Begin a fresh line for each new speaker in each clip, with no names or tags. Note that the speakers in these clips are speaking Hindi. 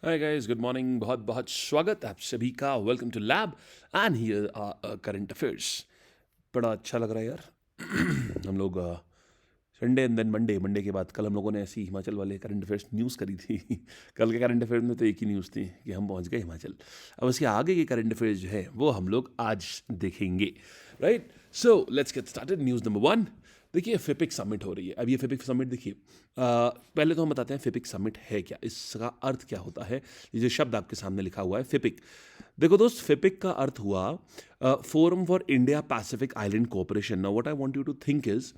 Hi guys, good morning. बहुत बहुत स्वागत है आप सभी का। Welcome to lab and here are current affairs. बड़ा अच्छा लग रहा है यार। हम लोग Sunday and then Monday, Monday के बाद कल हम लोगों ने ऐसी हिमाचल वाले करंट अफेयर्स न्यूज़ करी थी। कल के करंट अफेयर्स में तो एक ही न्यूज़ थी कि हम पहुंच गए हिमाचल। अब उसके आगे के करंट अफेयर्स जो है वो हम लोग आज देखेंगे। Right, so let's get started. News number one. देखिए, फिपिक समिट हो रही है। अब ये फिपिक समिट देखिए, पहले तो हम बताते हैं फिपिक समिट है क्या, इसका अर्थ क्या होता है। ये जो शब्द आपके सामने लिखा हुआ है फिपिक, देखो दोस्त, फिपिक का अर्थ हुआ forum for India Pacific island cooperation. Now what I want you to think is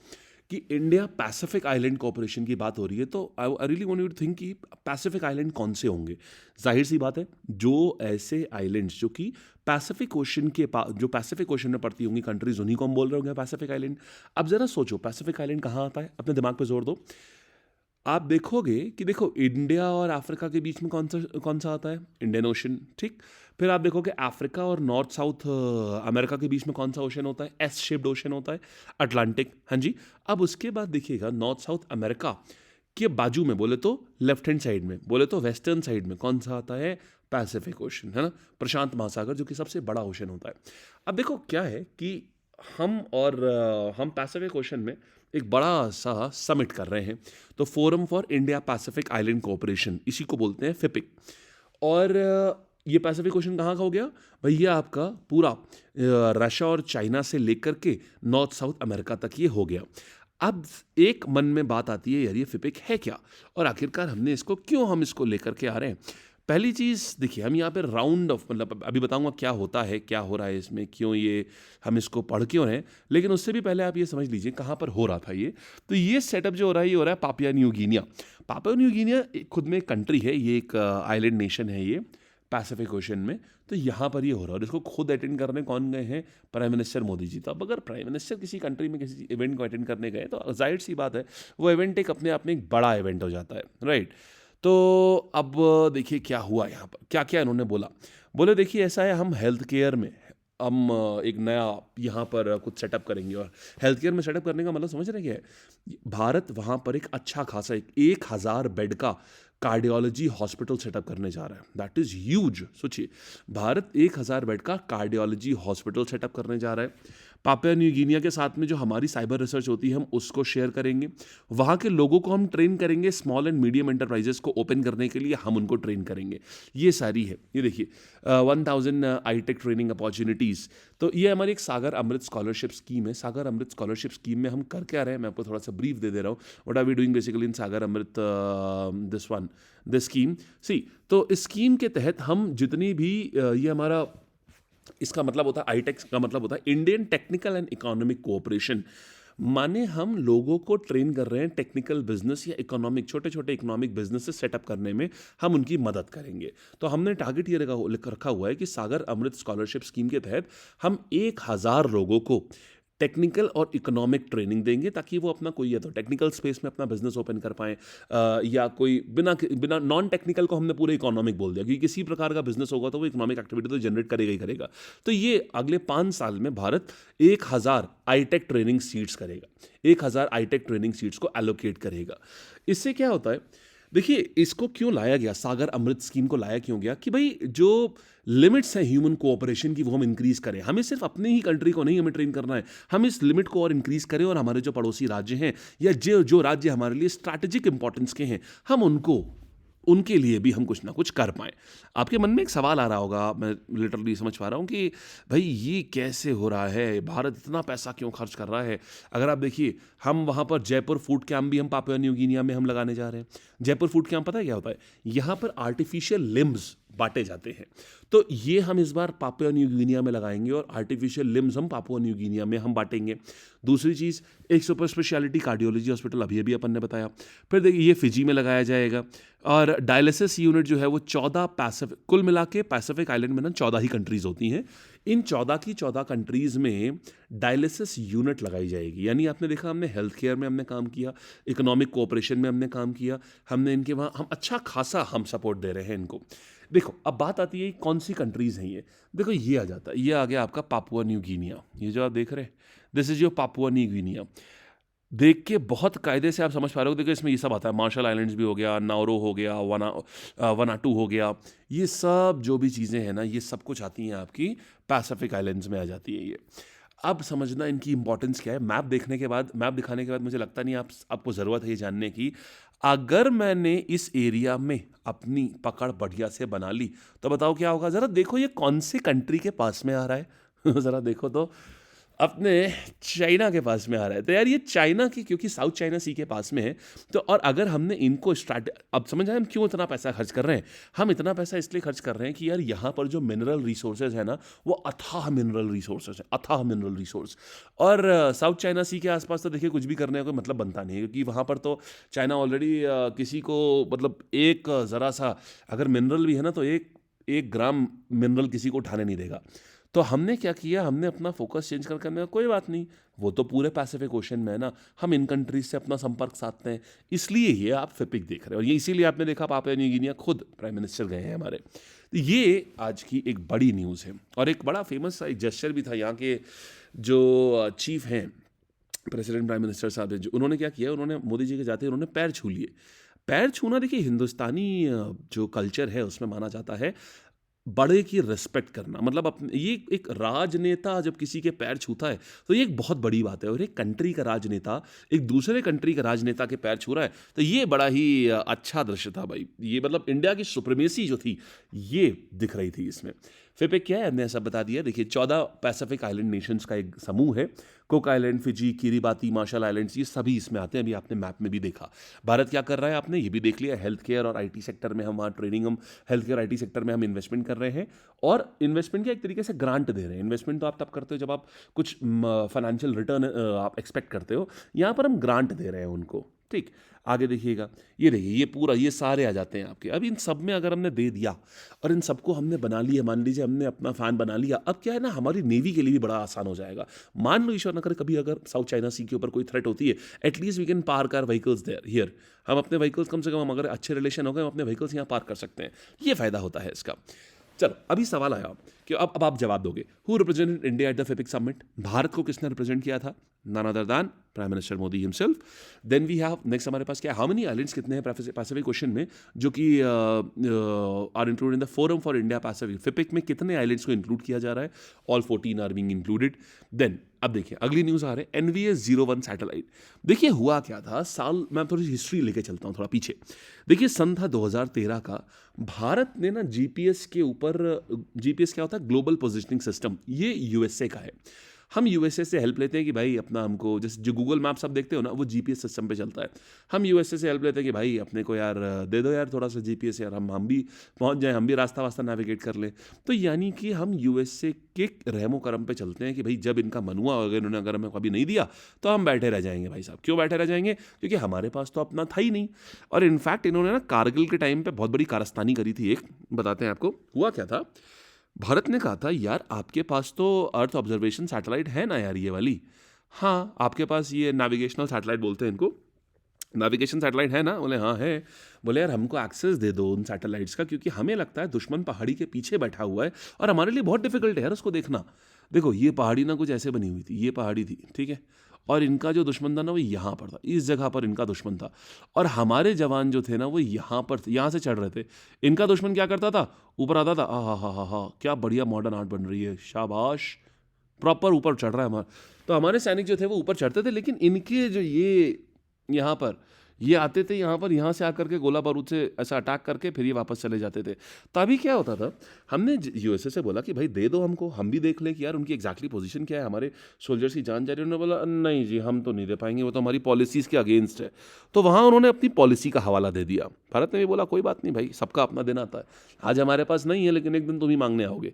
कि इंडिया पैसिफिक आइलैंड कोऑपरेशन की बात हो रही है, तो I really want you to think कि पैसिफिक आइलैंड कौन से होंगे। जाहिर सी बात है, जो ऐसे आइलैंड्स जो कि पैसिफिक ओशन के जो पैसिफिक ओशन में पड़ती होंगी कंट्रीज, उन्हीं को हम बोल रहे होंगे पैसिफिक आइलैंड। अब जरा सोचो, पैसिफिक आइलैंड कहाँ आता है, अपने दिमाग पे जोर दो। आप देखोगे कि देखो, इंडिया और अफ्रीका के बीच में कौन सा आता है, इंडियन ओशन, ठीक। फिर आप देखोगे अफ्रीका और नॉर्थ साउथ अमेरिका के बीच में कौन सा ओशन होता है, एस शेप्ड ओशन होता है, अटलांटिक। हाँ जी। अब उसके बाद देखिएगा, नॉर्थ साउथ अमेरिका के बाजू में बोले तो लेफ्ट हैंड साइड में, बोले तो वेस्टर्न साइड में कौन सा आता है, पैसिफिक ओशन, है ना, प्रशांत महासागर, जो कि सबसे बड़ा ओशन होता है। अब देखो क्या है कि हम पैसिफिक ओशन में एक बड़ा सा समिट कर रहे हैं, तो forum for India Pacific island cooperation, इसी को बोलते हैं फिपिक। और ये पैसिफिक ओशन कहाँ का हो गया भैया, आपका पूरा रशिया और चाइना से लेकर के नॉर्थ साउथ अमेरिका तक ये हो गया। अब एक मन में बात आती है, यार ये फिपिक है क्या, और आखिरकार हम इसको लेकर के आ रहे हैं। पहली चीज़ देखिए, हम यहाँ पे राउंड ऑफ, मतलब अभी बताऊंगा क्या होता है, क्या हो रहा है इसमें, क्यों ये हम इसको पढ़ क्यों रहे हैं, लेकिन उससे भी पहले आप ये समझ लीजिए कहाँ पर हो रहा था ये। तो ये सेटअप जो हो रहा है, ये हो रहा है Papua New Guinea. Papua New Guinea खुद में एक कंट्री है, ये एक आइलैंड नेशन है ये पैसिफिक ओशन में। तो यहाँ पर ये हो रहा है, और इसको खुद अटेंड करने कौन गए हैं, प्राइम मिनिस्टर मोदी जी। तो अब अगर प्राइम मिनिस्टर किसी कंट्री में किसी इवेंट को अटेंड करने गए, तो जाहिर सी बात है वो इवेंट एक अपने आप में एक बड़ा इवेंट हो जाता है, राइट। तो अब देखिए क्या हुआ यहाँ पर, क्या क्या इन्होंने बोला। बोले देखिए, ऐसा है, हम हेल्थ केयर में हम एक नया यहाँ पर कुछ सेटअप करेंगे। और हेल्थ केयर में सेटअप करने का मतलब समझ रहे क्या है, भारत वहाँ पर एक अच्छा खासा 1,000 बेड का कार्डियोलॉजी हॉस्पिटल सेटअप करने जा रहा है। That is huge. सोचिए, भारत 1,000 बेड का कार्डियोलॉजी हॉस्पिटल सेटअप करने जा रहा है। पापुआ न्यू गिनिया के साथ में जो हमारी साइबर रिसर्च होती है, हम उसको शेयर करेंगे। वहाँ के लोगों को हम ट्रेन करेंगे, स्मॉल एंड मीडियम एंटरप्राइजेस को ओपन करने के लिए हम उनको ट्रेन करेंगे। ये सारी है, ये देखिए 1,000 आई टेक ट्रेनिंग अपॉर्चुनिटीज़। तो ये हमारी एक सागर अमृत स्कॉलरशिप स्कीम है। सागर अमृत स्कॉलरशिप स्कीम में हम कर क्या रहे हैं, मैं आपको थोड़ा सा ब्रीफ दे रहा हूँ। What are we doing basically in Sagar Amrit, this scheme. See, तो इस स्कीम के तहत हम जितनी भी ये हमारा, इसका मतलब होता है आईटेक्स का मतलब होता है Indian technical and economic cooperation. माने हम लोगों को ट्रेन कर रहे हैं टेक्निकल बिजनेस या इकोनॉमिक, छोटे छोटे इकोनॉमिक बिजनेसेस सेटअप करने में हम उनकी मदद करेंगे। तो हमने टारगेट ये रखा हुआ है कि सागर अमृत स्कॉलरशिप स्कीम के तहत हम 1,000 लोगों को टेक्निकल और इकोनॉमिक ट्रेनिंग देंगे, ताकि वो अपना कोई या तो टेक्निकल स्पेस में अपना बिजनेस ओपन कर पाएँ, या कोई बिना बिना नॉन टेक्निकल को हमने पूरे इकोनॉमिक बोल दिया, क्योंकि किसी प्रकार का बिजनेस होगा तो वो इकोनॉमिक एक्टिविटी तो जनरेट करेगा ही करेगा। तो ये अगले 5 साल में भारत 1,000 आईटेक ट्रेनिंग सीट्स करेगा, 1,000 आईटेक ट्रेनिंग सीट्स को एलोकेट करेगा। इससे क्या होता है, देखिए इसको क्यों लाया गया, सागर अमृत स्कीम को लाया क्यों गया, कि भाई जो लिमिट्स हैं ह्यूमन कोऑपरेशन की वो हम इंक्रीज करें। हमें सिर्फ अपनी ही कंट्री को नहीं हमें ट्रेन करना है, हम इस लिमिट को और इंक्रीज करें, और हमारे जो पड़ोसी राज्य हैं या जो जो राज्य हमारे लिए स्ट्रैटेजिक इंपॉर्टेंस के हैं, हम उनके लिए भी हम कुछ ना कुछ कर पाएं। आपके मन में एक सवाल आ रहा होगा, मैं लिटरली समझ पा रहा हूँ कि भाई ये कैसे हो रहा है, भारत इतना पैसा क्यों खर्च कर रहा है। अगर आप देखिए, हम वहाँ पर जयपुर फूड कैंप भी हम पापुआ न्यू गिनिया में हम लगाने जा रहे हैं। जयपुर फूड कैंप पता है क्या होता है, यहाँ पर आर्टिफिशियल लिम्स बांटे जाते हैं। तो ये हम इस बार पापुआ न्यू गिनिया में लगाएंगे, और आर्टिफिशियल लिम्स हम पापुआ न्यू गिनिया में हम बांटेंगे। दूसरी चीज़, एक सुपर स्पेशलिटी कार्डियोलॉजी हॉस्पिटल अभी अपन ने बताया। फिर देखिए, ये फिजी में लगाया जाएगा। और डायलिसिस यूनिट जो है वो 14 पैसिफिक, कुल मिला के पैसिफिक आइलैंड में ना 14 ही कंट्रीज़ होती हैं। इन 14 की 14 कंट्रीज़ में डायलिसिस यूनिट लगाई जाएगी। यानी आपने देखा, हमने हेल्थ केयर में हमने काम किया, इकोनॉमिक कोऑपरेशन में हमने काम किया, हमने इनके वहाँ हम अच्छा खासा हम सपोर्ट दे रहे हैं इनको। देखो अब बात आती है कौन सी कंट्रीज़ हैं ये। देखो ये आ जाता है, ये आ गया आपका पापुआ न्यू गिनिया। ये जो आप देख रहे हैं, this is your Papua New Guinea. देख के बहुत कायदे से आप समझ पा रहे हो। देखो इसमें ये सब आता है, मार्शल आइलैंड्स भी हो गया, नाउरू हो गया, वनाटू हो गया, ये सब जो भी चीज़ें हैं ना, ये सब कुछ आती हैं आपकी पैसिफिक आइलैंड्स में आ जाती है ये। अब समझना इनकी इंपॉर्टेंस क्या है। मैप देखने के बाद, मैप दिखाने के बाद मुझे लगता नहीं आपको ज़रूरत है ये जानने की, अगर मैंने इस एरिया में अपनी पकड़ बढ़िया से बना ली तो बताओ क्या होगा। ज़रा देखो ये कौन सी कंट्री के पास में आ रहा है ज़रा देखो तो, अपने चाइना के पास में आ रहा है। तो यार ये चाइना की, क्योंकि साउथ चाइना सी के पास में है, तो और अगर हमने इनको स्टार्ट, अब समझ आए हम क्यों इतना पैसा खर्च कर रहे हैं। हम इतना पैसा इसलिए खर्च कर रहे हैं कि यार यहाँ पर जो मिनरल रिसोर्सेज है ना, वो अथाह मिनरल रिसोर्सेज है, अथाह मिनरल रिसोर्स। और साउथ चाइना सी के आसपास तो देखिए कुछ भी करने का कोई मतलब बनता नहीं है, क्योंकि वहाँ पर तो चाइना ऑलरेडी किसी को, मतलब एक ज़रा सा अगर मिनरल भी है ना, तो एक एक ग्राम मिनरल किसी को उठाने नहीं देगा। तो हमने क्या किया, हमने अपना फोकस चेंज करके हमने कहा कोई बात नहीं, वो तो पूरे पैसिफिक ओशन में है ना, हम इन कंट्रीज से अपना संपर्क साधते हैं। इसलिए ये आप फिपिक देख रहे हो, और ये इसीलिए आपने देखा पापुआ न्यू गिनिया खुद प्राइम मिनिस्टर गए हैं हमारे। तो ये आज की एक बड़ी न्यूज़ है, और एक बड़ा फेमस एक जेस्चर भी था यहाँ के जो चीफ हैं, प्रेसिडेंट प्राइम मिनिस्टर साहब हैं, जो उन्होंने क्या किया, उन्होंने मोदी जी के जाते उन्होंने पैर छू लिए। पैर छूना देखिए हिंदुस्तानी जो कल्चर है उसमें माना जाता है बड़े की रिस्पेक्ट करना। मतलब अपने, ये एक राजनेता जब किसी के पैर छूता है तो ये एक बहुत बड़ी बात है। और एक कंट्री का राजनेता एक दूसरे कंट्री के राजनेता के पैर छू रहा है, तो ये बड़ा ही अच्छा दृश्य था भाई। ये मतलब इंडिया की सुप्रीमेसी जो थी ये दिख रही थी इसमें। फिपिक क्या है, हमने ऐसा बता दिया। देखिए 14 पैसिफिक आइलैंड नेशंस का एक समूह है। Cook island, Fiji, Kiribati, Marshall Islands, ये सभी इसमें आते हैं। अभी आपने मैप में भी देखा भारत क्या कर रहा है, आपने ये भी देख लिया। हेल्थ केयर और आईटी सेक्टर में हम वहाँ ट्रेनिंग, हम हेल्थ केयर आईटी सेक्टर में हम इन्वेस्टमेंट कर रहे हैं, और इन्वेस्टमेंट का एक तरीके से ग्रांट दे रहे हैं। इन्वेस्टमेंट तो आप तब करते हो जब आप कुछ फाइनेंशियल रिटर्न आप एक्सपेक्ट करते हो, यहाँ पर हम ग्रांट दे रहे हैं उनको। ठीक, आगे देखिएगा, ये देखिए ये पूरा, ये सारे आ जाते हैं आपके। अब इन सब में अगर हमने दे दिया और इन सबको हमने बना लिया, मान लीजिए हमने अपना फैन बना लिया, अब क्या है ना, हमारी नेवी के लिए भी बड़ा आसान हो जाएगा। मान लो ईश्वर न करे कभी अगर साउथ चाइना सी के ऊपर कोई थ्रेट होती है, at least we can park our vehicles there here. हम अपने व्हीकल्स कम से कम, हम अगर अच्छे रिलेशन हो गए, हम अपने व्हीकल्स यहाँ पार्क कर सकते हैं। ये फायदा होता है इसका। चलो अभी सवाल आया कि अब आप जवाब दोगे, who represented India at the FIPIC summit. Bharat को किसने रिप्रेजेंट किया था, none other than prime minister Modi himself. Then we have next, हमारे पास क्या है, हाउ मेनी आइलैंड्स कितने हैं पैसिफिक ओशन में जो कि are included in the forum for India Pacific. FIPIC में कितने आइलैंड्स को इंक्लूड किया जा रहा है, all 14 are being included. Then अब देखिए अगली न्यूज़ आ रहे हैं, NVS-01 सैटेलाइट। देखिए हुआ क्या था, साल मैं थोड़ी सी हिस्ट्री लेके चलता हूँ थोड़ा पीछे। देखिए सन था 2013 का। भारत ने ना जीपीएस के ऊपर, जीपीएस क्या होता है, ग्लोबल पोजिशनिंग सिस्टम, ये यूएसए का है। हम यूएसए से हेल्प लेते हैं कि भाई अपना, हमको जैसे जो गूगल मैप सब देखते हो ना, वो जीपीएस सिस्टम पे चलता है। हम यूएसए से हेल्प लेते हैं कि भाई अपने को यार दे दो यार थोड़ा सा जीपीएस, यार हम भी पहुंच जाएं, हम भी रास्ता वास्ता नेविगेट कर लें। तो यानी कि हम यूएसए के रहमो करम पे चलते हैं कि भाई जब इनका मन हुआ, अगर इन्होंने अगर हमें कभी नहीं दिया तो हम बैठे रह जाएंगे। भाई साहब क्यों बैठे रह जाएंगे, क्योंकि हमारे पास तो अपना था ही नहीं। और इनफैक्ट इन्होंने ना कारगिल के टाइम पे बहुत बड़ी कारस्तानी करी थी एक, बताते हैं आपको हुआ क्या था। भारत ने कहा था यार आपके पास तो अर्थ ऑब्जर्वेशन सैटेलाइट है ना यार, ये वाली, हाँ आपके पास ये नेविगेशनल सैटेलाइट बोलते हैं इनको, नेविगेशन सैटेलाइट है ना। बोले हाँ है। बोले यार हमको एक्सेस दे दो उन सैटेलाइट्स का, क्योंकि हमें लगता है दुश्मन पहाड़ी के पीछे बैठा हुआ है और हमारे लिए बहुत डिफिकल्ट है यार उसको देखना। देखो ये पहाड़ी ना कुछ ऐसे बनी हुई थी, ये पहाड़ी थी ठीक है, और इनका जो दुश्मन था ना वो यहाँ पर था, इस जगह पर इनका दुश्मन था, और हमारे जवान जो थे ना वो यहाँ पर थे, यहाँ से चढ़ रहे थे। इनका दुश्मन क्या करता था, ऊपर आता था, हा, क्या बढ़िया मॉडर्न आर्ट बन रही है, शाबाश, प्रॉपर ऊपर चढ़ रहा है हमारा। तो हमारे सैनिक जो थे वो ऊपर चढ़ते थे, लेकिन इनके जो ये यहाँ पर ये आते थे, यहाँ पर, यहाँ से आकर के गोला बारूद से ऐसा अटैक करके फिर ये वापस चले जाते थे। तभी क्या होता था, हमने यूएसए से बोला कि भाई दे दो हमको, हम भी देख लें कि यार उनकी एग्जैक्टली पोजीशन क्या है, हमारे सोल्जर्स की जान जा रही है। उन्होंने बोला नहीं जी हम तो नहीं दे पाएंगे, वो तो हमारी पॉलिसीज़ के अगेंस्ट है। तो वहाँ उन्होंने अपनी पॉलिसी का हवाला दे दिया। भारत ने भी बोला कोई बात नहीं भाई, सबका अपना दिन आता है, आज हमारे पास नहीं है लेकिन एक दिन तुम ही मांगने आओगे।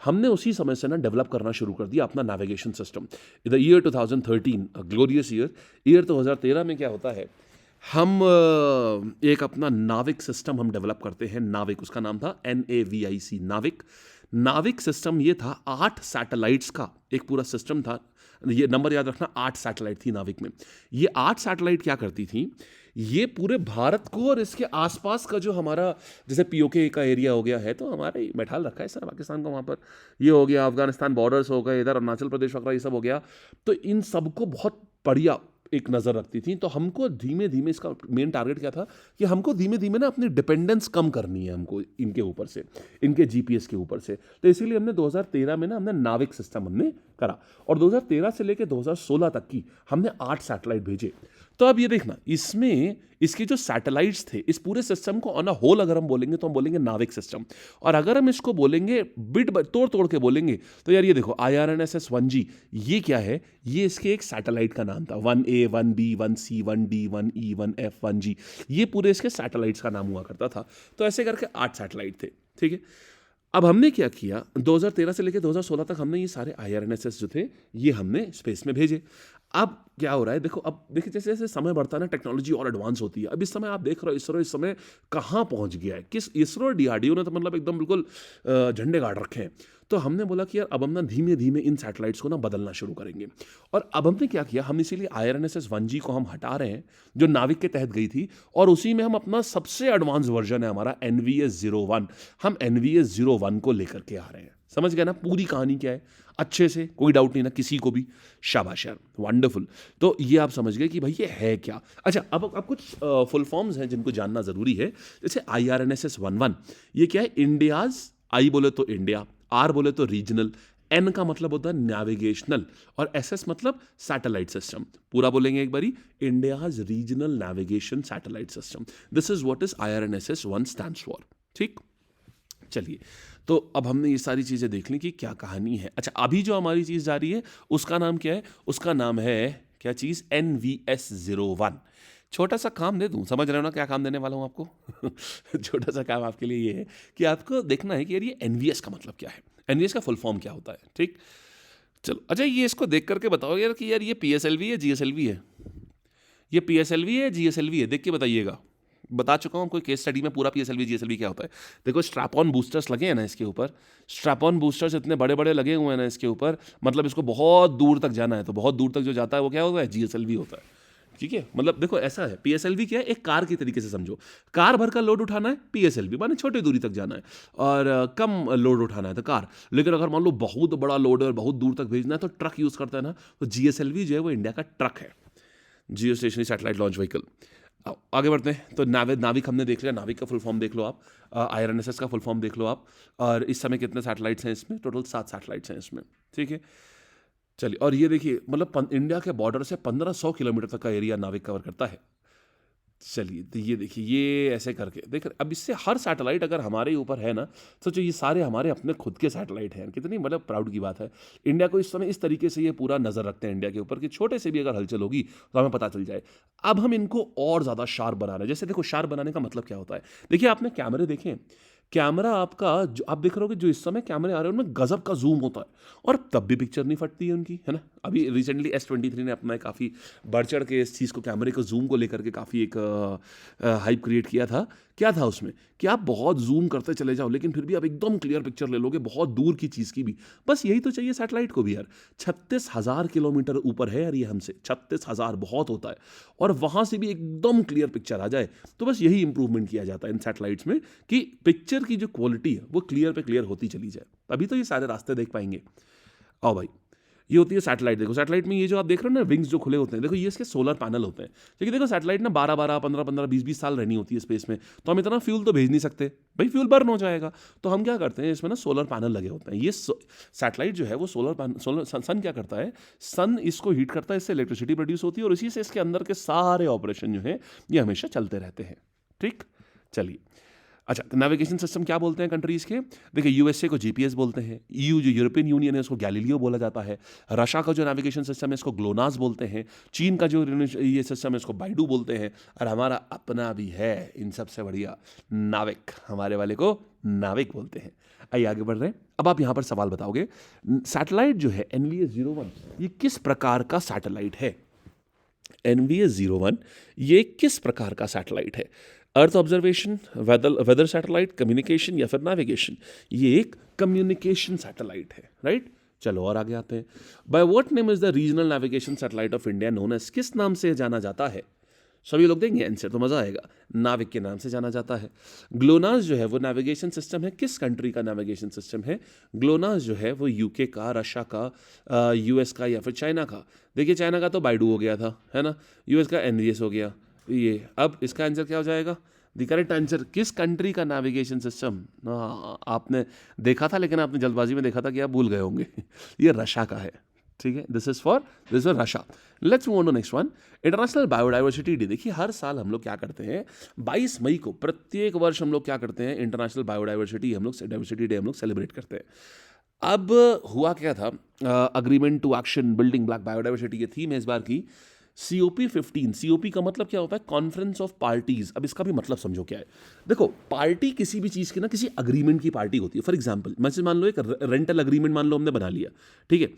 हमने उसी समय से ना डेवलप करना शुरू कर दिया अपना navigation system. The year 2013, glorious year 2013 में क्या होता है, हम एक अपना नाविक सिस्टम हम डेवलप करते हैं। नाविक, उसका नाम था NAVIC, नाविक। नाविक सिस्टम ये था 8 सैटेलाइट्स का एक पूरा सिस्टम था। ये नंबर याद रखना, 8 सैटेलाइट थी नाविक में। ये 8 सैटेलाइट क्या करती थी, ये पूरे भारत को और इसके आसपास का जो हमारा जैसे POK का एरिया हो गया है, तो हमारे बैठाल रखा है सर पाकिस्तान का, वहाँ पर ये हो गया, अफगानिस्तान बॉर्डर्स हो गए, इधर अरुणाचल प्रदेश वगैरह ये सब हो गया। तो इन सबको बहुत बढ़िया एक नज़र रखती थी, तो हमको धीमे धीमे इसका मेन टारगेट क्या था कि हमको धीमे धीमे ना अपनी डिपेंडेंस कम करनी है हमको इनके ऊपर से, इनके जीपीएस के ऊपर से। तो इसीलिए हमने 2013 में ना हमने नाविक सिस्टम हमने करा, और 2013 से लेकर 2016 तक की हमने 8 सैटेलाइट भेजे। तो अब ये देखना, इसमें इसके जो सैटेलाइट्स थे, इस पूरे सिस्टम को ऑन अ होल अगर हम बोलेंगे तो हम बोलेंगे नाविक सिस्टम। और अगर हम इसको बोलेंगे तोड़ तोड़ के बोलेंगे तो यार ये देखो IRNSS 1G, ये क्या है, ये इसके एक सैटेलाइट का नाम था। 1A 1B 1C 1D 1E 1F 1G, ये पूरे इसके सैटेलाइट्स का नाम हुआ करता था। तो ऐसे करके 8 सैटेलाइट थे, ठीक है। अब हमने क्या किया, 2013 से लेकर 2016 तक हमने ये सारे IRNSS जो थे ये हमने स्पेस में भेजे। अब क्या हो रहा है, देखो, अब देखिए जैसे जैसे समय बढ़ता है ना, टेक्नोलॉजी और एडवांस होती है। अब इस समय आप देख रहे हो इसरो इस समय कहाँ पहुंच गया है, किस इसरो और DRDO ने तो मतलब एकदम बिल्कुल झंडे गाड़ रखे हैं। तो हमने बोला कि यार अब हम ना धीमे धीमे इन सैटेलाइट्स को ना बदलना शुरू करेंगे। और अब हमने क्या किया, हम इसीलिए IRNSS 1G को हम हटा रहे हैं, जो नाविक के तहत गई थी, और उसी में हम अपना सबसे एडवांस वर्जन है हमारा NVS 01, हम NVS 01 को लेकर के आ रहे हैं। समझ गया ना पूरी कहानी क्या है अच्छे से, कोई डाउट नहीं ना किसी को भी। शाबाश यार, वंडरफुल। तो ये आप समझ गए कि भाई ये है क्या। अच्छा, अब कुछ फुल फॉर्म्स हैं जिनको जानना जरूरी है। जैसे IRNSS 11, ये क्या है, इंडियाज, आई बोले तो इंडिया, आर बोले तो रीजनल, एन का मतलब होता है नेविगेशनल, और SS मतलब सैटेलाइट सिस्टम। पूरा बोलेंगे एक बारी, India's regional navigation satellite system. This is what is IRNSS 1 stands for. ठीक, चलिए, तो अब हमने ये सारी चीज़ें देख ली कि क्या कहानी है। अच्छा, अभी जो हमारी चीज़ जा रही है उसका नाम क्या है, उसका नाम है क्या चीज़, NVS 01। छोटा सा काम दे दूं, समझ रहे हो ना क्या काम देने वाला हूं आपको। छोटा सा काम आपके लिए ये है कि आपको देखना है कि यार ये NVS का मतलब क्या है, NVS का फुल फॉर्म क्या होता है। ठीक, चलो। अच्छा, ये इसको देख करके बताओ यार कि यार ये PSLV है GSLV है, ये PSLV है GSLV है, देख के बताइएगा। बता चुका हूँ कोई केस स्टडी में पूरा PSLV GSLV क्या होता है। देखो, स्ट्रैप ऑन बूस्टर्स लगे हैं ना इसके ऊपर, स्ट्रैप ऑन बूस्टर्स इतने बड़े बड़े लगे हुए हैं ना इसके ऊपर, मतलब इसको बहुत दूर तक जाना है, तो बहुत दूर तक जो जाता है वो क्या होता है, GSLV होता है। ठीक है, मतलब देखो ऐसा है, PSLV क्या है, एक कार की तरीके से समझो। कार भर का लोड उठाना है PSLV, माने छोटी दूरी तक जाना है, और कम लोड उठाना है तो कार। लेकिन अगर मान लो बहुत बड़ा लोड है और बहुत दूर तक भेजना है तो ट्रक यूज़ करता है ना, तो GSLV जो है वो इंडिया का ट्रक है, जियो स्टेशनरी सैटेलाइट लॉन्च व्हीकल। आगे बढ़ते हैं, तो नाविक हमने देख लिया, नाविक का फुल फॉर्म देख लो आप, IRNSS का फुल फॉर्म देख लो आप, और इस समय कितने सैटेलाइट्स हैं इसमें, टोटल 7 सैटेलाइट्स हैं इसमें। ठीक है, चलिए, और ये देखिए मतलब इंडिया के बॉर्डर से 1500 किलोमीटर तक का एरिया नाविक कवर करता है। चलिए, तो ये देखिए, ये ऐसे करके देख, अब इससे हर सैटेलाइट अगर हमारे ऊपर है ना, सोचो ये सारे हमारे अपने खुद के सैटेलाइट हैं, कितनी मतलब प्राउड की बात है। इंडिया को इस समय इस तरीके से ये पूरा नज़र रखते हैं इंडिया के ऊपर कि छोटे से भी अगर हलचल होगी तो हमें पता चल जाए। अब हम इनको और ज़्यादा शार्प बना रहे हैं। जैसे देखो, शार्प बनाने का मतलब क्या होता है, देखिए आपने कैमरे देखे, कैमरा आपका जो आप देख रहे हो कि जो इस समय कैमरे आ रहे हैं उनमें गजब का जूम होता है, और तब भी पिक्चर नहीं फटती है उनकी, है ना। अभी रिसेंटली S23 ने अपना काफ़ी बढ़ चढ़ के इस चीज़ को, कैमरे को जूम को लेकर के काफ़ी एक हाइप क्रिएट किया था। क्या था उसमें कि आप बहुत जूम करते चले जाओ लेकिन फिर भी आप एकदम क्लियर पिक्चर ले लोगे, बहुत दूर की चीज़ की भी। बस यही तो चाहिए सैटेलाइट को भी यार। 36,000 किलोमीटर ऊपर है यार ये हमसे, 36,000 बहुत होता है, और वहाँ से भी एकदम क्लियर पिक्चर आ जाए। तो बस यही इंप्रूवमेंट किया जाता है इन सैटेलाइट्स में कि पिक्चर की जो क्वालिटी है वो क्लियर पे क्लियर होती चली जाए, तभी तो ये सारे रास्ते देख पाएंगे। आओ भाई, ये होती है सैटेलाइट। देखो सैटेलाइट में ये जो आप देख रहे हो ना, विंग्स जो खुले होते हैं, देखो ये इसके सोलर पैनल होते हैं। क्योंकि देखो सैटेलाइट ना 12-12, 15-15, 20-20 साल रहनी होती है स्पेस में, तो हम इतना फ्यूल तो भेज नहीं सकते भाई, फ्यूल बर्न हो जाएगा। तो हम क्या करते हैं, इसमें ना सोलर पैनल लगे होते हैं। ये सैटेलाइट जो है वो सन क्या करता है, सन इसको हीट करता है, इससे इलेक्ट्रिसिटी प्रोड्यूस होती है, और इसी से इसके अंदर के सारे ऑपरेशन जो है ये हमेशा चलते रहते हैं। ठीक, चलिए। अच्छा, नेविगेशन सिस्टम क्या बोलते हैं कंट्रीज़ के, देखिए USA को GPS बोलते हैं, EU जो यूरोपियन यूनियन है उसको गैलीलियो बोला जाता है, रशिया का जो नेविगेशन सिस्टम है इसको ग्लोनास बोलते हैं, चीन का जो ये सिस्टम है इसको बाइडू बोलते हैं, और हमारा अपना भी है इन सबसे बढ़िया, नाविक, हमारे वाले को नाविक बोलते हैं। आइए आगे बढ़ रहे हैं। अब आप यहाँ पर सवाल बताओगे, सैटेलाइट जो है NVS 01 ये किस प्रकार का सैटेलाइट है। NVS 01 ये किस प्रकार का सैटेलाइट है, earth observation, weather satellite, communication या फिर नेविगेशन। ये एक कम्युनिकेशन सैटेलाइट है, राइट। चलो और आगे आते हैं। By what name is the regional navigation satellite of India known as, किस नाम से जाना जाता है। सभी लोग देंगे आंसर तो मज़ा आएगा। नाविक के नाम से जाना जाता है। ग्लोनास जो है वो नेविगेशन सिस्टम है, किस कंट्री का नेविगेशन सिस्टम है? ग्लोनास जो है वो यूके का, रशिया का, यूएस का या फिर चाइना का? देखिए चाइना का तो बाइडू हो गया था, है ना। यूएस का एनवीएस हो गया। ये अब इसका आंसर क्या हो जाएगा? द करेक्ट आंसर किस कंट्री का नेविगेशन सिस्टम? हाँ, आपने देखा था लेकिन आपने जल्दबाजी में देखा था कि आप भूल गए होंगे। ये रशिया का है, ठीक है। This is for Russia. Let's move on to next one. International biodiversity day. देखिए हर साल हम लोग क्या करते हैं, 22 मई को प्रत्येक वर्ष हम लोग क्या करते हैं, इंटरनेशनल बायोडाइवर्सिटी डाइवर्सिटी डे हम लोग सेलिब्रेट करते हैं। अब हुआ क्या था, agreement to action building black biodiversity की थीम है इस बार की COP15। COP का मतलब क्या होता है? Conference of parties. अब इसका भी मतलब समझो क्या है। देखो पार्टी किसी भी चीज़ की ना किसी अग्रीमेंट की पार्टी होती है। फॉर एग्जांपल मान लो एक रेंटल अग्रीमेंट मान लो हमने बना लिया, ठीक है।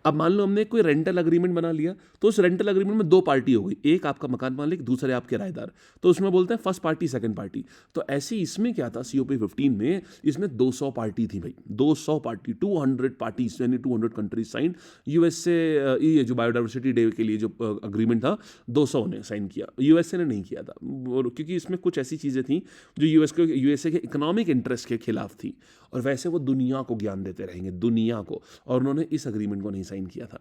अब मान लो हमने कोई रेंटल अग्रीमेंट बना लिया, तो उस रेंटल अग्रीमेंट में दो पार्टी हो गई, एक आपका मकान मालिक, दूसरे आप किराएदार। तो उसमें बोलते हैं फर्स्ट पार्टी सेकंड पार्टी। तो ऐसे इसमें क्या था, COP15 में इसमें 200 पार्टी थी भाई, 200 पार्टी, 200 पार्टीज यानी 200 कंट्रीज साइन। यूएसए ये जो बायोडाइवर्सिटी डे के लिए जो अग्रीमेंट था 200 ने साइन किया, यूएसए ने नहीं किया था, क्योंकि इसमें कुछ ऐसी चीज़ें थी जो यूएसए के इकोनॉमिक इंटरेस्ट के खिलाफ थी, और वैसे वो दुनिया को ज्ञान देते रहेंगे, दुनिया को, और उन्होंने इस अग्रीमेंट को नहीं साइन किया था।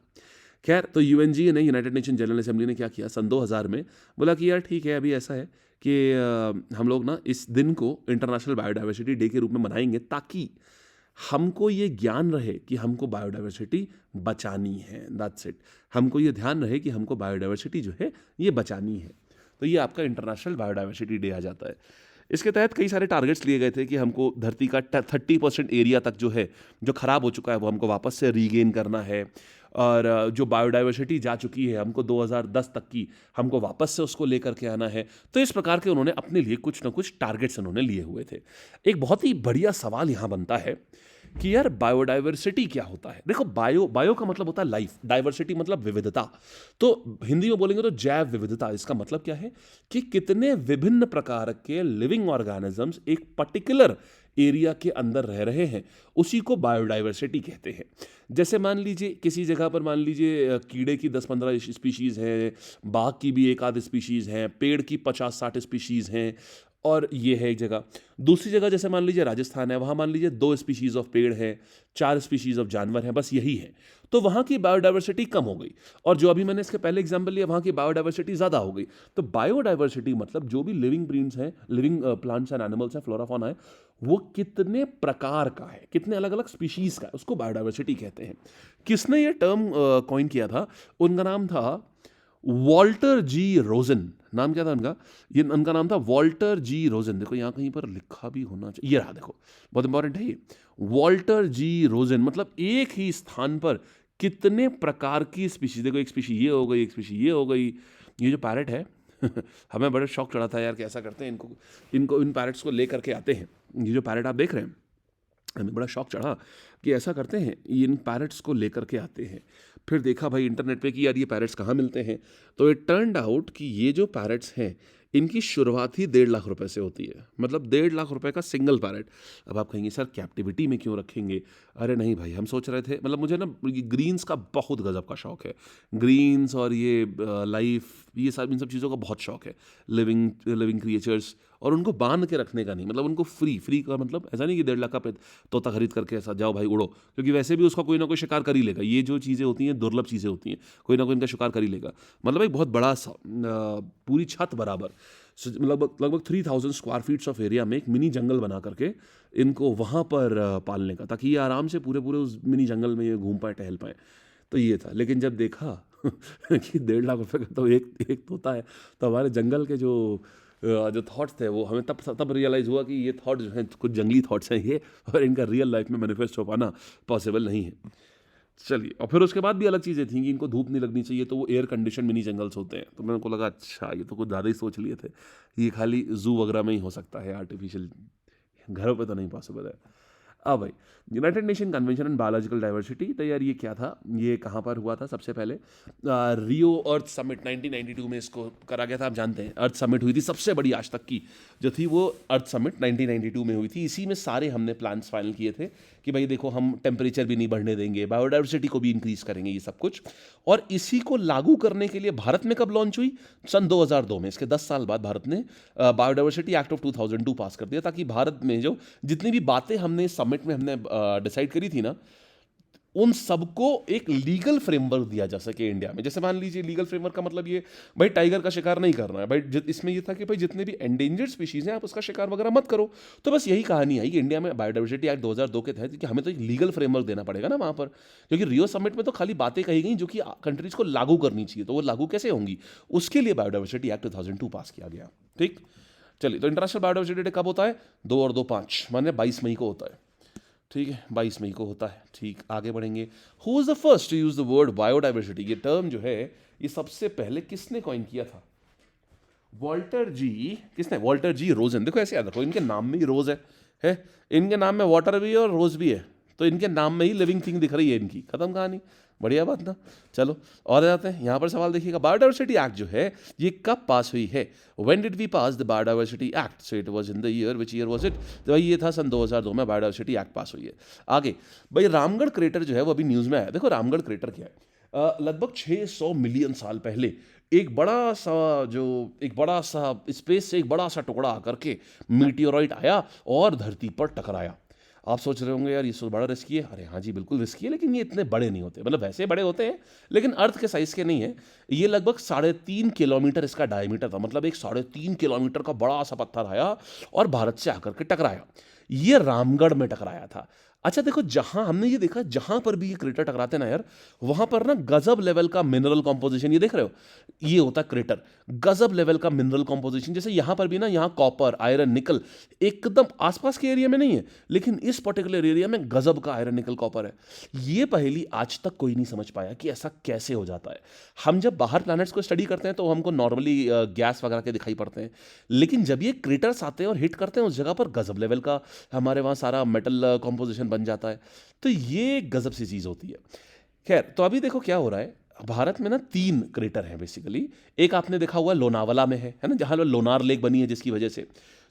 खैर, तो यूएनजी ने, यूनाइटेड नेशन जनरल असेंबली ने क्या किया सन 2000 में, बोला कि यार ठीक है, अभी ऐसा है कि हम लोग ना इस दिन को इंटरनेशनल बायोडाइवर्सिटी डे के रूप में मनाएंगे, ताकि हमको ये ज्ञान रहे कि हमको बायोडाइवर्सिटी बचानी है। That's it. हमको ये ध्यान रहे कि हमको बायोडाइवर्सिटी जो है ये बचानी है। तो ये आपका इंटरनेशनल बायोडाइवर्सिटी डे आ जाता है। इसके तहत कई सारे टारगेट्स लिए गए थे कि हमको धरती का 30% एरिया तक जो है, जो खराब हो चुका है, वो हमको वापस से रीगेन करना है, और जो बायोडाइवर्सिटी जा चुकी है हमको 2010 तक की, हमको वापस से उसको लेकर के आना है। तो इस प्रकार के उन्होंने अपने लिए कुछ ना कुछ टारगेट्स उन्होंने लिए हुए थे। एक बहुत ही बढ़िया सवाल यहाँ बनता है कि यार बायोडाइवर्सिटी क्या होता है। देखो बायो का मतलब होता है लाइफ, डाइवर्सिटी मतलब विविधता। तो हिंदी में बोलेंगे तो जैव विविधता। इसका मतलब क्या है कि कितने विभिन्न प्रकार के लिविंग ऑर्गेनिजम्स एक पर्टिकुलर एरिया के अंदर रह रहे हैं, उसी को बायोडाइवर्सिटी कहते हैं। जैसे मान लीजिए किसी जगह पर मान लीजिए कीड़े की 10-15 स्पीशीज़ हैं, बाघ की भी एक आध स्पीशीज़ हैं, पेड़ की 50-60 स्पीशीज़ हैं, और ये है एक जगह। दूसरी जगह जैसे मान लीजिए राजस्थान है, वहाँ मान लीजिए 2 स्पीशीज़ ऑफ पेड़ है, 4 स्पीशीज़ ऑफ जानवर हैं, बस यही है। तो वहाँ की बायोडाइवर्सिटी कम हो गई, और जो अभी मैंने इसके पहले एग्जाम्पल लिया वहाँ की बायोडाइवर्सिटी ज़्यादा हो गई। तो बायोडाइवर्सिटी मतलब जो भी लिविंग ब्रीड्स हैं, लिविंग प्लांट्स एंड एनिमल्स हैं, फ्लोरा फौना है, वो कितने प्रकार का है, कितने अलग अलग स्पीशीज़ का है, उसको बायोडाइवर्सिटी कहते हैं। किसने ये टर्म कॉइन किया था? उनका नाम था वॉल्टर जी रोजन। नाम क्या था उनका? ये उनका नाम था वॉल्टर जी रोजन। देखो यहाँ कहीं पर लिखा भी होना चाहिए, ये रहा देखो, बहुत इंपॉर्टेंट है ये। वॉल्टर जी रोजन मतलब एक ही स्थान पर कितने प्रकार की स्पीशीज। देखो एक स्पीशी ये हो गई, एक स्पीशी ये हो गई। ये जो पैरट है हमें बड़ा शौक चढ़ा था यार कि ऐसा करते हैं, इनको इन पैरट्स को ले करके आते हैं। ये जो पैरट आप देख रहे हैं, हमें बड़ा शौक चढ़ा कि ऐसा करते हैं, इन पैरट्स को लेकर के आते हैं। फिर देखा भाई इंटरनेट पे कि यार ये पैरट्स कहाँ मिलते हैं, तो इट टर्न्ड आउट कि ये जो पैरट्स हैं इनकी शुरुआत ही 1.5 लाख रुपए से होती है। मतलब 1.5 लाख रुपए का सिंगल पैरट। अब आप कहेंगे सर कैप्टिविटी में क्यों रखेंगे? अरे नहीं भाई, हम सोच रहे थे, मतलब मुझे ना ग्रीन्स का बहुत गजब का शौक है, ग्रीन्स और ये लाइफ, ये सब, इन सब चीज़ों का बहुत शौक है, लिविंग क्रिएचर्स, और उनको बांध के रखने का नहीं, मतलब उनको फ्री का मतलब ऐसा नहीं कि 1.5 लाख का तोता खरीद करके ऐसा जाओ भाई उड़ो, क्योंकि वैसे भी उसका कोई ना कोई शिकार कर ही लेगा। ये जो चीज़ें होती हैं दुर्लभ चीज़ें होती हैं, कोई ना कोई इनका शिकार कर ही लेगा। मतलब एक बहुत बड़ा सा पूरी छत बराबर, लगभग 3000 स्क्वायर फीट्स ऑफ एरिया में एक मिनी जंगल बना करके इनको वहाँ पर पालने का, ताकि ये आराम से पूरे उस मिनी जंगल में ये घूम पाए, टहल पाए। तो ये था। लेकिन जब देखा कि 1.5 लाख रुपए का तो एक तोता है, तो हमारे जंगल के जो थॉट्स थे वो हमें तब रियलाइज़ हुआ कि ये थॉट जो हैं कुछ जंगली थॉट्स हैं ये, और इनका रियल लाइफ में मैनिफेस्ट हो पाना पॉसिबल नहीं है। चलिए, और फिर उसके बाद भी अलग चीज़ें थी कि इनको धूप नहीं लगनी चाहिए, तो वो एयर कंडीशन मिनी जंगल्स होते हैं। तो मेरे को लगा अच्छा ये तो कुछ ज़्यादा ही सोच लिए थे, ये खाली जू वगैरह में ही हो सकता है, आर्टिफिशियल घरों पे तो नहीं पॉसिबल है। अब भाई United nation convention on biological diversity, तो यार ये क्या था, ये कहाँ पर हुआ था सबसे पहले, रियो अर्थ समिट 1992 में इसको करा गया था। आप जानते हैं अर्थ समिट हुई थी सबसे बड़ी आज तक की जो थी, वो अर्थ समिट 1992 में हुई थी। इसी में सारे हमने प्लान्स फाइनल किए थे कि भाई देखो हम टेम्परेचर भी नहीं बढ़ने देंगे, बायोडाइवर्सिटी को भी इंक्रीज करेंगे, ये सब कुछ। और इसी को लागू करने के लिए भारत में कब लॉन्च हुई, सन 2002 में। इसके 10 साल बाद भारत ने बायोडाइवर्सिटी एक्ट ऑफ 2002 पास कर दिया, ताकि भारत में जो जितनी भी बातें हमने समिट में हमने डिसाइड करी थी ना, उन सबको एक लीगल फ्रेमवर्क दिया जा सके इंडिया में। जैसे मान लीजिए लीगल फ्रेमवर्क का मतलब ये, भाई टाइगर का शिकार नहीं करना है भाई, इसमें ये था कि भाई जितने भी एंडेंजर्ड स्पीशीज हैं आप उसका शिकार वगैरह मत करो। तो बस यही कहानी आई कि इंडिया में बायोडाइवर्सिटी एक्ट 2002 के तहत कि हमें तो एक लीगल फ्रेमवर्क देना पड़ेगा ना वहाँ पर, क्योंकि रियो समिट में तो खाली बातें कही गई जो कि कंट्रीज को लागू करनी चाहिए, तो वो लागू कैसे होंगी, उसके लिए बायोडाइवर्सिटी एक्ट 2002 पास किया गया। ठीक, चलिए, तो इंटरनेशनल बायोडाइवर्सिटी डे कब होता है, 2 और 2 5 माने 22 मई को होता है। ठीक है, 22 मई को होता है। ठीक, आगे बढ़ेंगे। Who is the first to use the word biodiversity, ये टर्म जो है ये सबसे पहले किसने कॉइन किया था, वॉल्टर जी। किसने, वॉल्टर जी रोजन। देखो ऐसे याद रखो, इनके नाम में ही रोज है, इनके नाम में वाटर भी है और रोज भी है, तो इनके नाम में ही लिविंग थिंग दिख रही है इनकी, खत्म कहानी। बढ़िया बात ना। चलो और जाते हैं, यहाँ पर सवाल देखिएगा, बायोडाइवर्सिटी एक्ट जो है ये कब पास हुई है, when did we pass the biodiversity act, so it was in the year, which year was it, तो भाई ये था सन 2002 में बायोडाइवर्सिटी एक्ट पास हुई है। आगे भाई रामगढ़ क्रेटर जो है वो अभी न्यूज़ में आया। देखो रामगढ़ क्रेटर क्या है, लगभग 600 मिलियन साल पहले एक बड़ा सा स्पेस से एक बड़ा सा टुकड़ा आकर के मीटियोराइट आया और धरती पर टकराया। आप सोच रहे होंगे यार ये तो बड़ा रिस्की है, अरे हाँ जी बिल्कुल रिस्की है, लेकिन ये इतने बड़े नहीं होते, मतलब वैसे बड़े होते हैं लेकिन अर्थ के साइज के नहीं है। ये लगभग 3.5 किलोमीटर इसका डायमीटर था, मतलब एक 3.5 किलोमीटर का बड़ा सा पत्थर आया और भारत से आकर के टकराया। ये रामगढ़ में टकराया था। अच्छा देखो, जहां हमने ये देखा, जहां पर भी ये क्रेटर टकराते ना यार, वहां पर ना गजब लेवल का मिनरल कॉम्पोजिशन, ये देख रहे हो, ये होता है क्रेटर, गजब लेवल का मिनरल कॉम्पोजिशन। जैसे यहां पर भी ना, यहां कॉपर आयरन निकल एकदम आसपास के एरिया में नहीं है, लेकिन इस पर्टिकुलर एरिया में गजब का आयरन निकल कॉपर है। ये पहेली आज तक कोई नहीं समझ पाया कि ऐसा कैसे हो जाता है। हम जब बाहर प्लैनेट्स को स्टडी करते हैं तो हमको नॉर्मली गैस वगैरह के दिखाई पड़ते हैं, लेकिन जब ये क्रेटर्स आते हैं और हिट करते हैं उस जगह पर, गजब लेवल का हमारे वहाँ सारा मेटल कॉम्पोजिशन बन जाता है। तो ये गजब सी चीज़ होती है। खैर, तो अभी देखो क्या हो रहा है, भारत में ना 3 क्रेटर हैं बेसिकली। एक आपने देखा हुआ लोनावाला में है ना, जहाँ लोनार लेक बनी है जिसकी वजह से,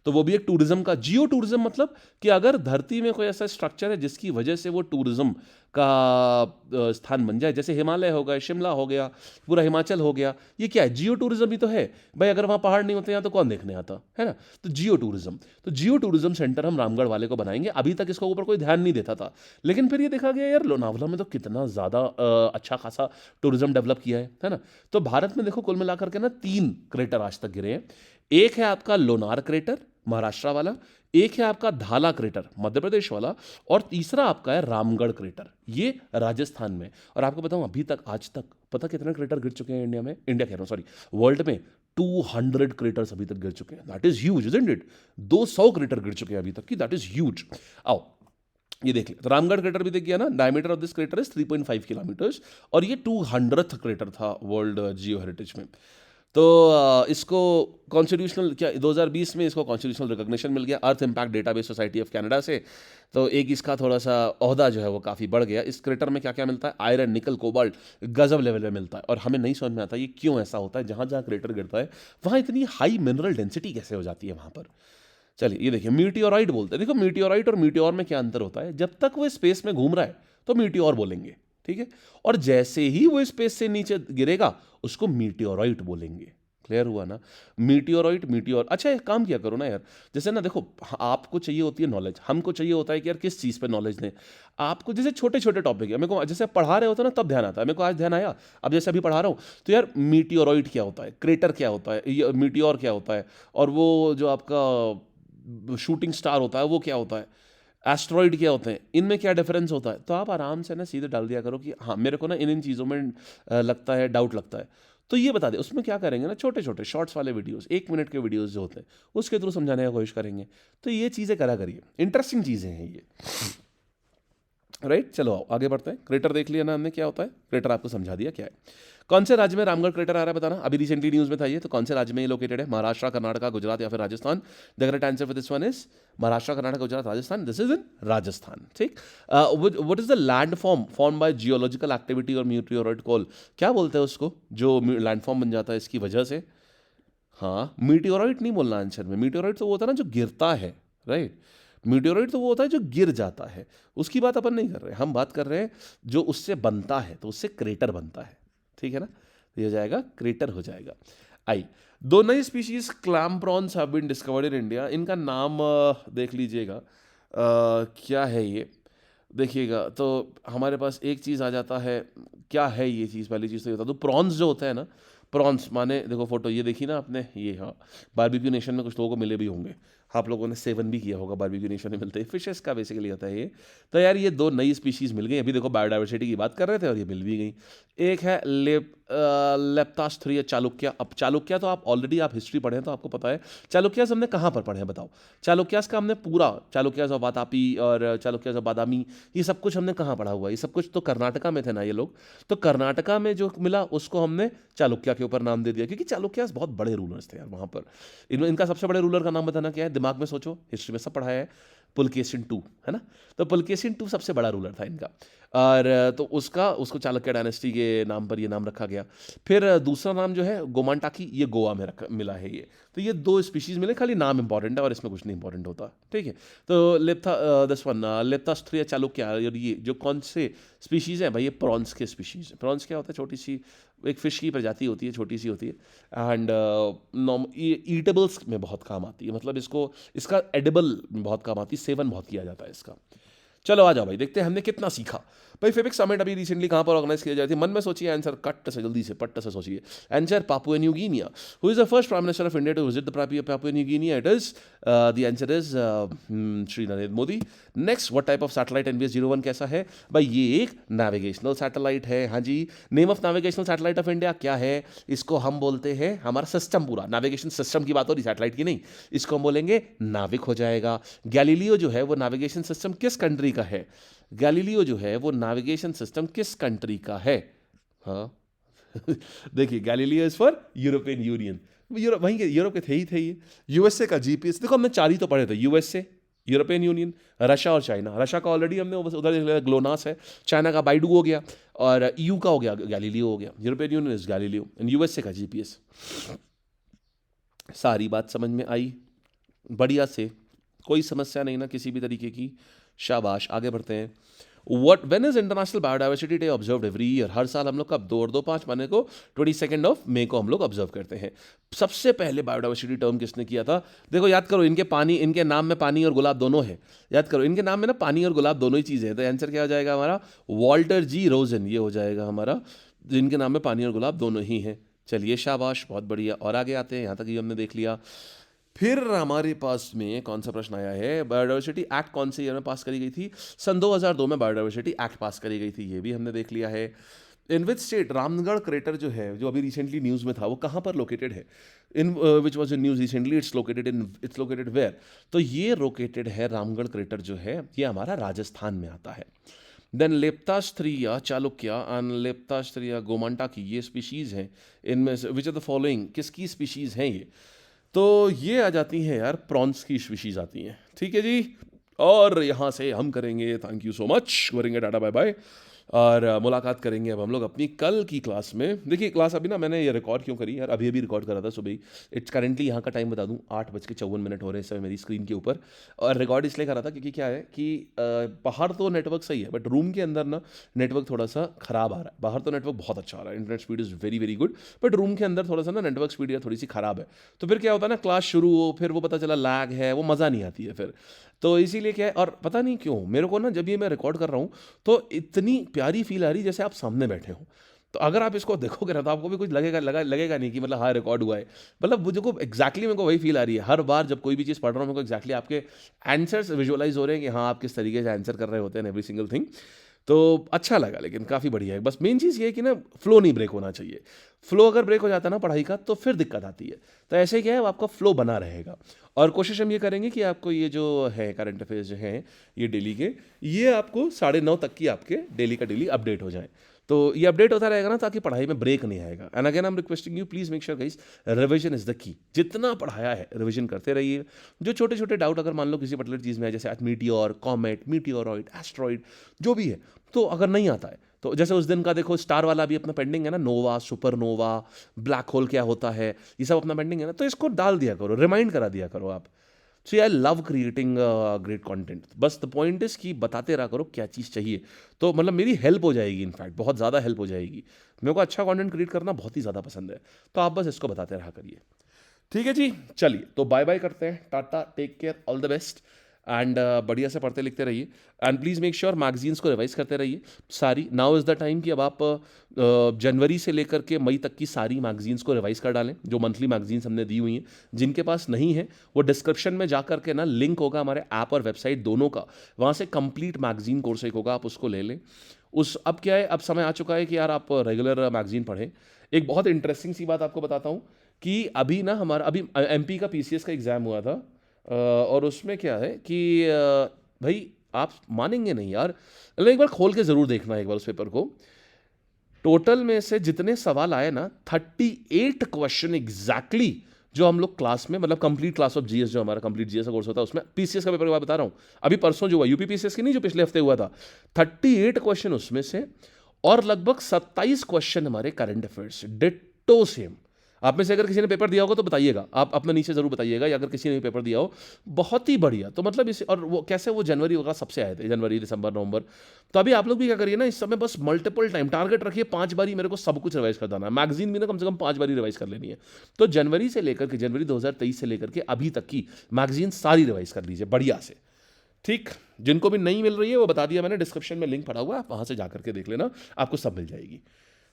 तो वो भी एक टूरिज्म का, जियो टूरिज्म, मतलब कि अगर धरती में कोई ऐसा स्ट्रक्चर है जिसकी वजह से वो टूरिज्म का स्थान बन जाए, जैसे हिमालय हो गया, शिमला हो गया, पूरा हिमाचल हो गया, ये क्या है, जियो टूरिज्म ही तो है भाई। अगर वहाँ पहाड़ नहीं होते हैं तो कौन देखने आता है ना, तो जियो टूरिज्म। तो जियो टूरिज्म सेंटर हम रामगढ़ वाले को बनाएंगे। अभी तक इसके ऊपर कोई ध्यान नहीं देता था, लेकिन फिर ये देखा गया यार लोनावला में तो कितना ज़्यादा अच्छा खासा टूरिज्म डेवलप किया है ना। तो भारत में देखो कुल मिलाकर के ना 3 क्रेटर आज तक गिरे हैं। एक है आपका लोनार क्रेटर महाराष्ट्र वाला, एक है आपका धाला क्रेटर मध्य प्रदेश वाला, और तीसरा आपका है रामगढ़ क्रेटर, ये राजस्थान में। और आपको बताऊं अभी तक आज तक पता कितने क्रेटर गिर चुके हैं इंडिया में, इंडिया कह रहा हूं सॉरी, वर्ल्ड में 200 क्रेटर्स अभी तक गिर चुके हैं। That is huge, isn't it. 200 crater गिर चुके हैं अभी तक की, दैट इज ह्यूज। आओ ये देख ले, तो रामगढ़ क्रेटर भी देख गया ना, diameter of this crater is 3.5 kilometres, और ये 200th क्रेटर था वर्ल्ड जियो हेरिटेज में। तो इसको कॉन्स्टिट्यूशनल क्या 2020 में इसको कॉन्स्टिट्यूशनल रिकॉग्निशन मिल गया earth impact database society of Canada से। तो एक इसका थोड़ा सा ओहदा जो है वो काफ़ी बढ़ गया। इस क्रेटर में क्या क्या मिलता है, आयरन निकल कोबाल्ट गजब लेवल में मिलता है, और हमें नहीं समझ में आता ये क्यों ऐसा होता है, जहाँ जहाँ क्रेटर गिरता है वहाँ इतनी हाई मिनरल डेंसिटी कैसे हो जाती है वहाँ पर। चलिए ये देखिए, मीटियोराइट बोलते हैं। देखो मीटियोराइट और मीटियोर में क्या अंतर होता है, जब तक वो स्पेस में घूम रहा है तो मीटियोर बोलेंगे, ठीक है, और जैसे ही वो स्पेस से नीचे गिरेगा उसको मीटियोराइट बोलेंगे। क्लियर हुआ ना, मीटियोराइट मीटियोर। अच्छा एक काम किया करो ना यार, जैसे ना देखो, आपको चाहिए होती है नॉलेज, हमको चाहिए होता है कि यार किस चीज़ पे नॉलेज दें आपको। जैसे छोटे छोटे टॉपिक है, मेरे को जैसे पढ़ा रहे होते ना तब ध्यान आता है, मेरे को आज ध्यान आया, अब जैसे अभी पढ़ा रहा हूँ तो यार मीटियोराइट क्या होता है, क्रेटर क्या होता है, मीटियोर क्या होता है, और वो जो आपका शूटिंग स्टार होता है वो क्या होता है, एस्ट्रॉइड क्या होते हैं, इनमें क्या डिफरेंस होता है। तो आप आराम से ना सीधे डाल दिया करो कि हाँ मेरे को ना इन चीज़ों में लगता है, डाउट लगता है, तो ये बता दे। उसमें क्या करेंगे ना, छोटे छोटे शॉर्ट्स वाले वीडियोस, 1 मिनट के वीडियोस जो होते हैं उसके थ्रू समझाने की कोशिश करेंगे। तो ये चीज़ें करा करिए, इंटरेस्टिंग चीज़ें हैं ये। राइट, चलो आओ आगे बढ़ते हैं। क्रेटर देख लिया ना हमने क्या होता है, क्रेटर आपको समझा दिया क्या है। कौन से राज्य में रामगढ़ क्रेटर आ रहा है बताना, अभी रिसेंटली न्यूज़ में था ये, तो कौन से राज्य में ये लोकेटेड है, महाराष्ट्र, कर्नाटका, गुजरात या फिर Rajasthan. The correct answer for this one is Maharashtra, Karnataka, Gujarat, Rajasthan. This is in Rajasthan. ठीक, what is the land form by geological activity और मीटियोराइट कॉल, क्या बोलते हैं उसको जो लैंड फॉर्म बन जाता है इसकी वजह से। हाँ, मीटियोराइट नहीं बोलना आंसर में, मीटियोराइट तो वो होता है ना जो गिरता है, राइट। मीटियोराइट तो वो होता है जो गिर जाता है, उसकी बात अपन नहीं कर रहे, हम बात कर रहे हैं जो उससे बनता है, तो उससे क्रेटर बनता है, ठीक है ना। तो ये हो जाएगा क्रेटर हो जाएगा। आई, दो नई species clam prawns have been discovered in India, इनका नाम देख लीजिएगा, क्या है ये देखिएगा। तो हमारे पास एक चीज़ आ जाता है, क्या है ये चीज़, पहली चीज़ तो ये बता दूँ, प्रॉन्स जो होता है ना, प्रॉन्स माने देखो फोटो ये देखी ना आपने, ये हाँ बारबेक्यू नेशन में कुछ लोगों को मिले भी होंगे, आप लोगों ने सेवन भी किया होगा, बारबेक्यू नेशन में मिलते हैं फिशेस का बेसिकली होता है ये। तो यार ये दो नई स्पीशीज़ मिल गई, अभी देखो बायोडाइवर्सिटी की बात कर रहे थे और ये मिल भी गई। एक है लेप्टास्थ्रिया चालुक्या। अब चालुक्या तो आप ऑलरेडी आप हिस्ट्री पढ़े हैं तो आपको पता है, चालुक्यास हमने कहाँ पर पढ़े हैं बताओ। चालुक्यास का हमने पूरा, चालुक्यास ऑफ वातापी और चालुक्यास ऑफ बादामी, ये सब कुछ हमने कहाँ पढ़ा हुआ है, ये सब कुछ तो कर्नाटका में थे ना ये लोग। तो कर्नाटका में जो मिला उसको हमने चालुक्या के ऊपर नाम दे दिया, क्योंकि चालुक्यास बहुत बड़े रूलर्स थे यार वहाँ पर। इनका सबसे बड़े रूलर का नाम बताना क्या है, दिमाग में सोचो, हिस्ट्री में सब पढ़ाया है, पुलकेशिन टू है ना। तो पुलकेशिन टू सबसे बड़ा रूलर था इनका, और तो उसको चालुक्य डायनेस्टी के नाम पर ये नाम रखा गया। फिर दूसरा नाम जो है गोमांटाकी, ये गोवा में मिला है ये। तो ये दो स्पीशीज़ मिले, खाली नाम इंपॉर्टेंट है और इसमें कुछ नहीं इंपॉर्टेंट होता, ठीक है। तो दिस वन लेप्तास्ट्रिया चालुक्या, और ये जो कौन से स्पीशीज़ हैं भाई, ये प्रॉन्स के स्पीशीज़। प्रॉन्स क्या होता है, छोटी सी एक फ़िश की प्रजाति होती है, छोटी सी होती है, एंड ये ईटेबल्स में बहुत काम आती है, मतलब इसका एडिबल में बहुत काम आती है, सेवन बहुत किया जाता है इसका। चलो आ जाओ भाई, देखते हैं हमने कितना सीखा। भाई फेबिक समिट अभी रिसेंटली कहाँ पर ऑर्गेनाइज किया जाती है, मन में सोचिए आंसर, कट से जल्दी से पट्ट से सोचिए answer. Papua New Guinea. Who is the first prime minister of India to visit the Papua New Guinea, it is the answer is Shri Narendra Modi. Next, what type of satellite NVS-01 कैसा है भाई, ये एक नेविगेशनल सैटेलाइट है, हाँ जी। Name of navigational satellite of India क्या है, इसको हम बोलते हैं, हमारा सिस्टम पूरा नेविगेशन सिस्टम की बात हो रही, सैटेलाइट की नहीं, इसको हम बोलेंगे नाविक हो जाएगा। गैलीलियो जो है वो नेविगेशन सिस्टम किस कंट्री का है, गैलीलियो जो है वो नेविगेशन सिस्टम किस कंट्री का है, हाँ देखिए Galileo is for European union, Europe वहीं के, यूरोप के थे ही थे ये। यूएसए का जीपीएस, देखो हमने चार ही तो पढ़े थे, यूएसए, यूरोपियन यूनियन, रशिया और चाइना। रशिया का ऑलरेडी हमने उधर देख लिया, ग्लोनास है। चाइना का बाइडू हो गया, और ईयू का हो गया गैलीलियो हो गया। European union is Galileo and USA का जीपीएस। सारी बात समझ में आई बढ़िया से, कोई समस्या नहीं ना किसी भी तरीके की, शाबाश। आगे बढ़ते हैं। What when is international biodiversity day observed every year, हर साल हम लोग कब, 2 और 2 5 महीने को 22 मई को हम लोग ऑब्जर्व करते हैं। सबसे पहले बायोडाइवर्सिटी टर्म किसने किया था, देखो याद करो, इनके नाम में पानी और गुलाब दोनों है, याद करो इनके नाम में ना पानी और गुलाब दोनों ही चीज़ें हैं। तो आंसर क्या हो जाएगा हमारा, वॉल्टर जी रोजन, ये हो जाएगा हमारा, जिनके नाम में पानी और गुलाब दोनों ही हैं। चलिए शाबाश, बहुत बढ़िया। और आगे आते हैं, यहाँ तक ये हमने देख लिया। फिर हमारे पास में कौन सा प्रश्न आया है, बायोडाइवर्सिटी एक्ट कौन से ईयर में पास करी गई थी, सन 2002 में बायोडाइवर्सिटी एक्ट पास करी गई थी, ये भी हमने देख लिया है। In which state Ramgarh crater जो है, जो अभी रिसेंटली न्यूज़ में था, वो कहाँ पर लोकेटेड है, in which was in news recently, it's located where, तो ये लोकेटेड है रामगढ़ क्रेटर जो है, ये हमारा राजस्थान में आता है। देन लेप्तास्ट्रिया चालुक्या एंड लेप्तास्ट्रिया गोमांटाकी, ये स्पीशीज़ हैं, इनमें से विच आर द फॉलोइंग, किसकी स्पीशीज़ हैं ये, तो ये आ जाती हैं यार, प्रॉन्स की स्पीशीज़ आती हैं, ठीक है जी। और यहाँ से हम करेंगे, थैंक यू सो मच, करेंगे टाटा बाय बाय, और मुलाकात करेंगे अब हम लोग अपनी कल की क्लास में। देखिए क्लास अभी ना मैंने ये रिकॉर्ड क्यों करी यार, अभी रिकॉर्ड करा था सुबह ही। इट्स करेंटली यहाँ का टाइम बता दूँ 8:54 हो रहे हैं इस समय मेरी स्क्रीन के ऊपर। और रिकॉर्ड इसलिए करा था क्योंकि क्या है कि बाहर तो नेटवर्क सही है, बट रूम के अंदर ना नेटवर्क थोड़ा सा ख़राब आ रहा है। बाहर तो नेटवर्क बहुत अच्छा आ रहा है, internet speed is very very good, but room के अंदर थोड़ा सा ना नेटवर्क स्पीड या थोड़ी सी ख़राब है। तो फिर क्या होता है ना, क्लास शुरू हो फिर वो पता चला लैग है, वो मज़ा नहीं आती है फिर। तो इसीलिए क्या है, और पता नहीं क्यों मेरे को ना जब ये मैं रिकॉर्ड कर रहा हूँ तो इतनी प्यारी फील आ रही जैसे आप सामने बैठे हो। तो अगर आप इसको देखोगे ना तो आपको भी कुछ लगेगा नहीं कि मतलब हाँ रिकॉर्ड हुआ है। मतलब मुझे को एग्जैक्टली मेरे को वही फील आ रही है हर बार जब कोई भी चीज़ पढ़ रहा हूँ, मेरे को एग्जैक्टली आपके आंसर्स विजुअलाइज हो रहे हैं कि हाँ आप किस तरीके से आंसर कर रहे होते हैं एवरी सिंगल थिंग। तो अच्छा लगा, लेकिन काफ़ी बढ़िया है। बस मेन चीज़ ये है कि ना फ्लो नहीं ब्रेक होना चाहिए। फ्लो अगर ब्रेक हो जाता है ना पढ़ाई का तो फिर दिक्कत आती है। तो ऐसे क्या है, आपका फ्लो बना रहेगा। और कोशिश हम ये करेंगे कि आपको ये जो है करंट अफेयर्स जो हैं ये डेली के, ये आपको 9:30 तक की आपके डेली का डेली अपडेट हो जाए। तो ये अपडेट होता रहेगा ना, ताकि पढ़ाई में ब्रेक नहीं आएगा। And again I am requesting you, please make sure guys, revision is the key. जितना पढ़ाया है रिवीजन करते रहिए। जो छोटे छोटे डाउट अगर मान लो किसी पर्टिकुलर चीज़ में है, जैसे मीटियोर, कॉमेट, मीटियोरॉइड, एस्ट्रॉइड, जो भी है, तो अगर नहीं आता है तो जैसे उस दिन का देखो स्टार वाला भी अपना पेंडिंग है ना, नोवा, सुपरनोवा, ब्लैक होल क्या होता है, ये सब अपना पेंडिंग है ना, तो इसको डाल दिया करो, रिमाइंड करा दिया करो आप। So I love creating great content. बस द पॉइंट इज कि बताते रहा करो क्या चीज़ चाहिए, तो मतलब मेरी हेल्प हो जाएगी, इनफैक्ट बहुत ज़्यादा हेल्प हो जाएगी। मेरे को अच्छा कंटेंट क्रिएट करना बहुत ही ज़्यादा पसंद है, तो आप बस इसको बताते रहा करिए। ठीक है जी, चलिए तो बाय बाय करते हैं, tata, take care, all the best. And बढ़िया से पढ़ते लिखते रहिए। And please make sure magazines को रिवाइज करते रहिए सारी। नाउ इज़ द टाइम कि अब आप जनवरी से लेकर के मई तक की सारी मैगजीन्स को रिवाइज कर डालें, जो मंथली मैगजीन्स हमने दी हुई हैं। जिनके पास नहीं है वो डिस्क्रिप्शन में जा करके ना लिंक होगा हमारे ऐप और वेबसाइट दोनों का, वहाँ से कंप्लीट मैगजीन कोर्स एक होगा, आप उसको ले लें। उस अब क्या है, अब समय आ चुका है कि यार आप रेगुलर मैगजीन पढ़ें। एक बहुत इंटरेस्टिंग सी बात आपको बताता हूँ कि अभी ना हमारा अभी एमपी का पीसीएस का एग्ज़ाम हुआ था, और उसमें क्या है कि भाई आप मानेंगे नहीं यार, मतलब एक बार खोल के ज़रूर देखना एक बार उस पेपर को। टोटल में से जितने सवाल आए ना, 38 क्वेश्चन एग्जैक्टली जो हम लोग क्लास में, मतलब कंप्लीट क्लास ऑफ जीएस, जो हमारा कंप्लीट जीएस का कोर्स होता है, उसमें पीसीएस का पेपर की बात बता रहा हूँ, अभी परसों जो हुआ यूपी पीसीएस की नहीं, जो पिछले हफ्ते हुआ था, 38 क्वेश्चन उसमें से, और लगभग 27 क्वेश्चन हमारे करंट अफेयर्स, डिट्टो सेम। आप में से अगर किसी ने पेपर दिया होगा तो बताइएगा, आप अपने नीचे जरूर बताइएगा, या अगर किसी ने भी पेपर दिया हो, बहुत ही बढ़िया। तो मतलब इसे, और वो कैसे, वो जनवरी वगैरह सबसे आए थे, जनवरी, दिसंबर, नवंबर। तो अभी आप लोग भी क्या करिए ना, इस समय बस मल्टीपल टाइम टारगेट रखिए, 5 बारी मेरे को सब कुछ रिवाइज कर देना है। मैगजीन भी ना कम से कम 5 बारी रिवाइज कर लेनी है। तो जनवरी से लेकर के, जनवरी 2023 से लेकर के अभी तक की मैगजीन सारी रिवाइज कर लीजिए बढ़िया से। ठीक, जिनको भी नहीं मिल रही है वो बता दिया मैंने, डिस्क्रिप्शन में लिंक पड़ा हुआ है, आप वहां से जाकर के देख लेना, आपको सब मिल जाएगी।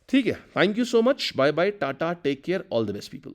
ठीक है, thank you so much, bye bye, tata, take care, all the best people.